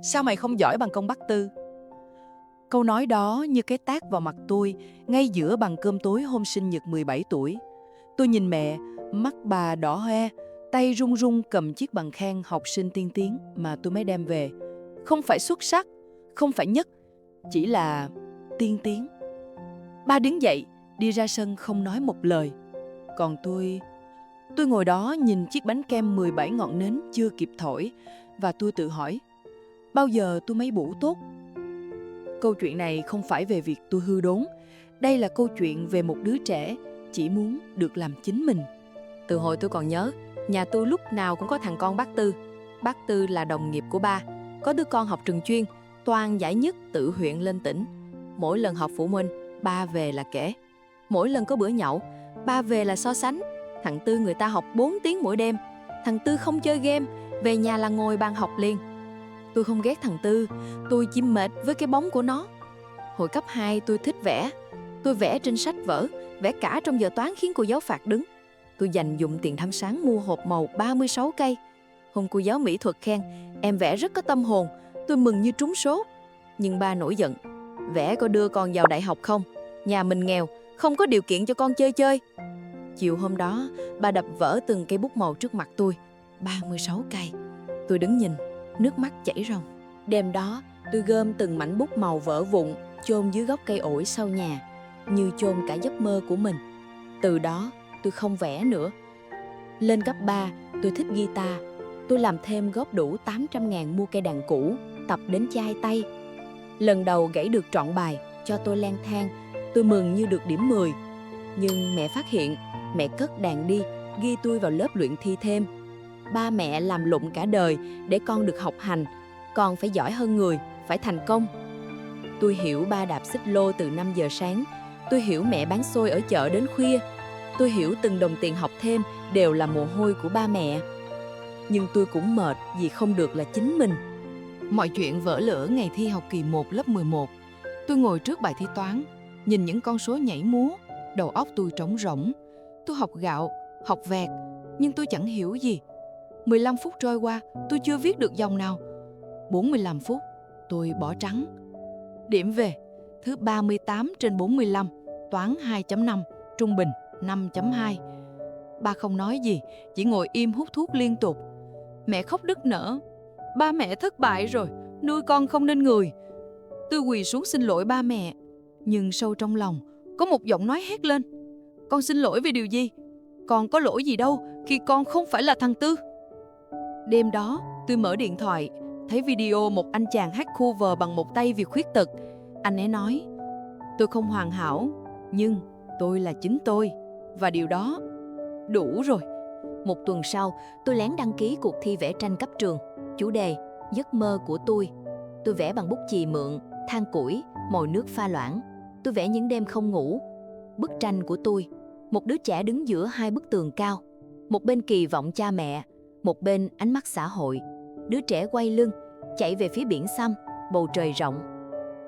Sao mày không giỏi bằng con Bác Tư? Câu nói đó như cái tát vào mặt tôi ngay giữa bàn cơm tối hôm sinh nhật 17 tuổi. Tôi nhìn mẹ, mắt bà đỏ hoe, tay run run cầm chiếc bằng khen học sinh tiên tiến mà tôi mới đem về. Không phải xuất sắc, không phải nhất, chỉ là tiên tiến. Ba đứng dậy, đi ra sân không nói một lời. Còn tôi ngồi đó nhìn chiếc bánh kem 17 ngọn nến chưa kịp thổi và tôi tự hỏi, bao giờ tôi mới bủ tốt? Câu chuyện này không phải về việc tôi hư đốn. Đây là câu chuyện về một đứa trẻ chỉ muốn được làm chính mình. Từ hồi tôi còn nhớ, nhà tôi lúc nào cũng có thằng con bác Tư. Bác Tư là đồng nghiệp của ba. Có đứa con học trường chuyên, toàn giải nhất tự huyện lên tỉnh. Mỗi lần họp phụ huynh, ba về là kể. Mỗi lần có bữa nhậu, ba về là so sánh. Thằng Tư người ta học 4 tiếng mỗi đêm. Thằng Tư không chơi game, về nhà là ngồi bàn học liền. Tôi không ghét thằng Tư, tôi chỉ mệt với cái bóng của nó. Hồi cấp 2 tôi thích vẽ. Tôi vẽ trên sách vở, vẽ cả trong giờ toán khiến cô giáo phạt đứng. Tôi dành dụm tiền thắp sáng mua hộp màu 36 cây. Hôm cô giáo mỹ thuật khen, em vẽ rất có tâm hồn. Tôi mừng như trúng số. Nhưng ba nổi giận, vẽ có đưa con vào đại học không? Nhà mình nghèo, không có điều kiện cho con chơi chơi. Chiều hôm đó, ba đập vỡ từng cây bút màu trước mặt tôi. 36 cây. Tôi đứng nhìn, nước mắt chảy ròng. Đêm đó, tôi gom từng mảnh bút màu vỡ vụn, chôn dưới gốc cây ổi sau nhà, như chôn cả giấc mơ của mình. Từ đó, tôi không vẽ nữa. Lên cấp 3, tôi thích guitar. Tôi làm thêm góp đủ 800.000 mua cây đàn cũ, tập đến chai tay. Lần đầu gãy được trọn bài, cho tôi lang thang. Tôi mừng như được điểm 10. Nhưng mẹ phát hiện, mẹ cất đàn đi, ghi tôi vào lớp luyện thi thêm. Ba mẹ làm lụng cả đời để con được học hành, con phải giỏi hơn người, phải thành công. Tôi hiểu ba đạp xích lô từ 5 giờ sáng. Tôi hiểu mẹ bán xôi ở chợ đến khuya. Tôi hiểu từng đồng tiền học thêm đều là mồ hôi của ba mẹ. Nhưng tôi cũng mệt vì không được là chính mình. Mọi chuyện vỡ lỡ ngày thi học kỳ 1 lớp 11. Tôi ngồi trước bài thi toán, nhìn những con số nhảy múa, đầu óc tôi trống rỗng. Tôi học gạo, học vẹt, nhưng tôi chẳng hiểu gì. 15 phút trôi qua, tôi chưa viết được dòng nào. 45 phút, tôi bỏ trắng. Điểm về, thứ 38 trên 45, toán 2.5, trung bình 5.2. Ba không nói gì, chỉ ngồi im hút thuốc liên tục. Mẹ khóc nức nở. Ba mẹ thất bại rồi, nuôi con không nên người. Tôi quỳ xuống xin lỗi ba mẹ. Nhưng sâu trong lòng, có một giọng nói hét lên. Con xin lỗi vì điều gì? Con có lỗi gì đâu khi con không phải là thằng Tư. Đêm đó, tôi mở điện thoại, thấy video một anh chàng hát cover bằng một tay vì khuyết tật. Anh ấy nói, tôi không hoàn hảo, nhưng tôi là chính tôi. Và điều đó đủ rồi. Một tuần sau, tôi lén đăng ký cuộc thi vẽ tranh cấp trường. Chủ đề, giấc mơ của tôi. Tôi vẽ bằng bút chì mượn, than củi, mồi nước pha loãng. Tôi vẽ những đêm không ngủ. Bức tranh của tôi, một đứa trẻ đứng giữa hai bức tường cao. Một bên kỳ vọng cha mẹ, một bên ánh mắt xã hội. Đứa trẻ quay lưng, chạy về phía biển xăm, bầu trời rộng.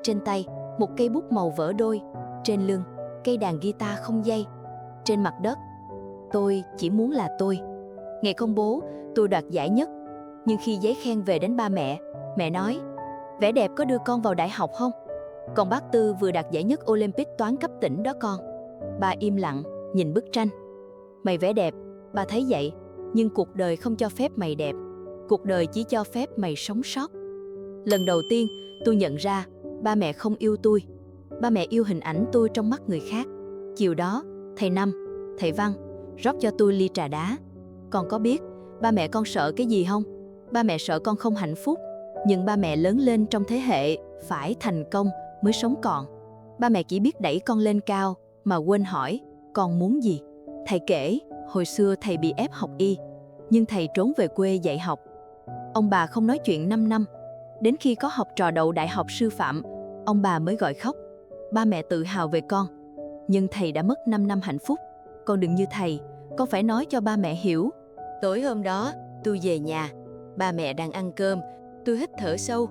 Trên tay, một cây bút màu vỡ đôi. Trên lưng, cây đàn guitar không dây. Trên mặt đất, tôi chỉ muốn là tôi. Ngày công bố, tôi đoạt giải nhất. Nhưng khi giấy khen về đến ba mẹ, mẹ nói, vẽ đẹp có đưa con vào đại học không? Còn bác Tư vừa đạt giải nhất Olympic toán cấp tỉnh đó con. Ba im lặng, nhìn bức tranh. Mày vẽ đẹp, ba thấy vậy. Nhưng cuộc đời không cho phép mày đẹp. Cuộc đời chỉ cho phép mày sống sót. Lần đầu tiên, tôi nhận ra ba mẹ không yêu tôi. Ba mẹ yêu hình ảnh tôi trong mắt người khác. Chiều đó, thầy Năm, thầy Văn rót cho tôi ly trà đá. Con có biết ba mẹ con sợ cái gì không? Ba mẹ sợ con không hạnh phúc. Nhưng ba mẹ lớn lên trong thế hệ phải thành công mới sống còn. Ba mẹ chỉ biết đẩy con lên cao mà quên hỏi con muốn gì. Thầy kể, hồi xưa thầy bị ép học y, nhưng thầy trốn về quê dạy học. Ông bà không nói chuyện 5 năm. Đến khi có học trò đậu đại học sư phạm, ông bà mới gọi khóc. Ba mẹ tự hào về con. Nhưng thầy đã mất 5 năm hạnh phúc. Con đừng như thầy, con phải nói cho ba mẹ hiểu. Tối hôm đó, tôi về nhà. Ba mẹ đang ăn cơm. Tôi hít thở sâu.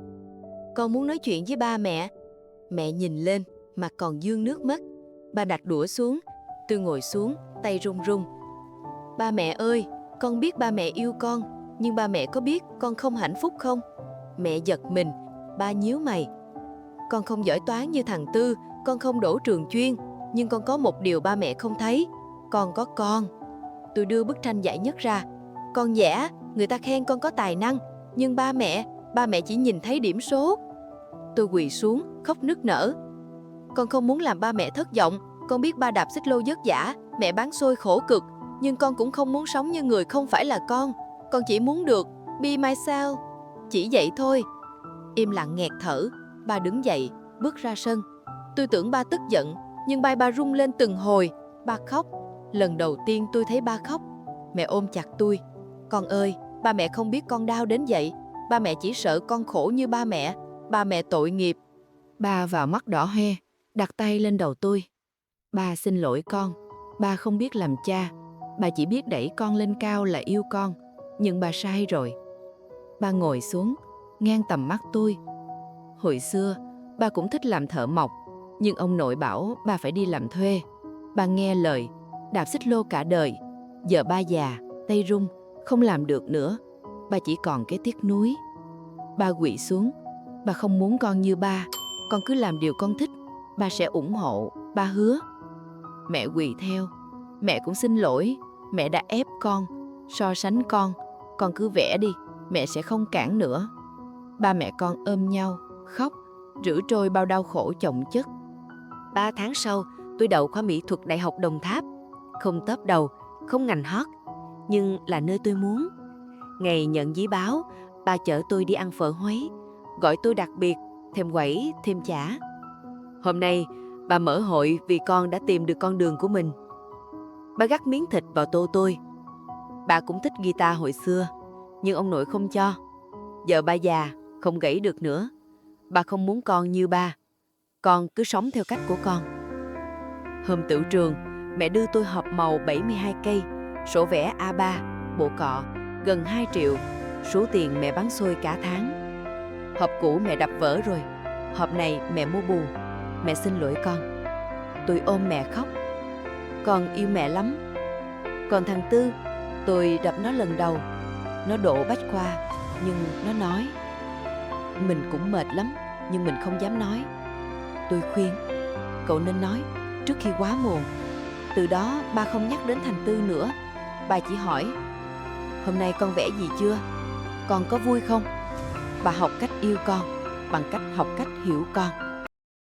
Con muốn nói chuyện với ba mẹ. Mẹ nhìn lên, mặt còn vương nước mắt. Ba đặt đũa xuống. Tôi ngồi xuống, tay run run. Ba mẹ ơi, con biết ba mẹ yêu con, nhưng ba mẹ có biết con không hạnh phúc không? Mẹ giật mình, ba nhíu mày. Con không giỏi toán như thằng Tư, con không đỗ trường chuyên, nhưng con có một điều ba mẹ không thấy, con có con. Tôi đưa bức tranh giải nhất ra. Con vẽ, người ta khen con có tài năng, nhưng ba mẹ chỉ nhìn thấy điểm số. Tôi quỳ xuống, khóc nức nở. Con không muốn làm ba mẹ thất vọng, con biết ba đạp xích lô vất vả, mẹ bán xôi khổ cực, nhưng con cũng không muốn sống như người không phải là con chỉ muốn được be myself, chỉ vậy thôi. Im lặng nghẹt thở, ba đứng dậy, bước ra sân. Tôi tưởng ba tức giận, nhưng vai ba rung lên từng hồi. Ba khóc. Lần đầu tiên tôi thấy ba khóc. Mẹ ôm chặt tôi. Con ơi, ba mẹ không biết con đau đến vậy. Ba mẹ chỉ sợ con khổ như ba mẹ tội nghiệp. Ba vào mắt đỏ hoe, đặt tay lên đầu tôi. Ba xin lỗi con, ba không biết làm cha. Ba chỉ biết đẩy con lên cao là yêu con, nhưng ba sai rồi. Ba ngồi xuống, ngang tầm mắt tôi. Hồi xưa, ba cũng thích làm thợ mộc, nhưng ông nội bảo ba phải đi làm thuê. Ba nghe lời, đạp xích lô cả đời. Giờ ba già, tay run, không làm được nữa. Ba chỉ còn cái tiếc nuối. Ba quỵ xuống. Ba không muốn con như ba. Con cứ làm điều con thích, ba sẽ ủng hộ, ba hứa. Mẹ quỳ theo. Mẹ cũng xin lỗi, mẹ đã ép con, so sánh con cứ vẽ đi, mẹ sẽ không cản nữa. Ba mẹ con ôm nhau, khóc, rửa trôi bao đau khổ chồng chất. 3 tháng sau, tôi đậu khoa mỹ thuật Đại học Đồng Tháp. Không top đầu, không ngành hot, nhưng là nơi tôi muốn. Ngày nhận giấy báo, ba chở tôi đi ăn phở Huế, gọi tôi đặc biệt, thêm quẩy, thêm chả. Hôm nay, bà mở hội vì con đã tìm được con đường của mình. Bà gắp miếng thịt vào tô tôi. Bà cũng thích guitar hồi xưa, nhưng ông nội không cho. Giờ ba già, không gãy được nữa. Bà không muốn con như ba. Con cứ sống theo cách của con. Hôm tửu trường, mẹ đưa tôi hộp màu 72 cây, sổ vẽ A3, bộ cọ, gần 2 triệu, số tiền mẹ bán xôi cả tháng. Hộp cũ mẹ đập vỡ rồi, hộp này mẹ mua bù. Mẹ xin lỗi con. Tôi ôm mẹ khóc. Con yêu mẹ lắm. Còn thằng Tư, tôi đập nó lần đầu. Nó đỗ bách khoa, nhưng nó nói. Mình cũng mệt lắm, nhưng mình không dám nói. Tôi khuyên, cậu nên nói trước khi quá muộn. Từ đó ba không nhắc đến thằng Tư nữa. Ba chỉ hỏi, hôm nay con vẽ gì chưa? Con có vui không? Bà học cách yêu con bằng cách học cách hiểu con.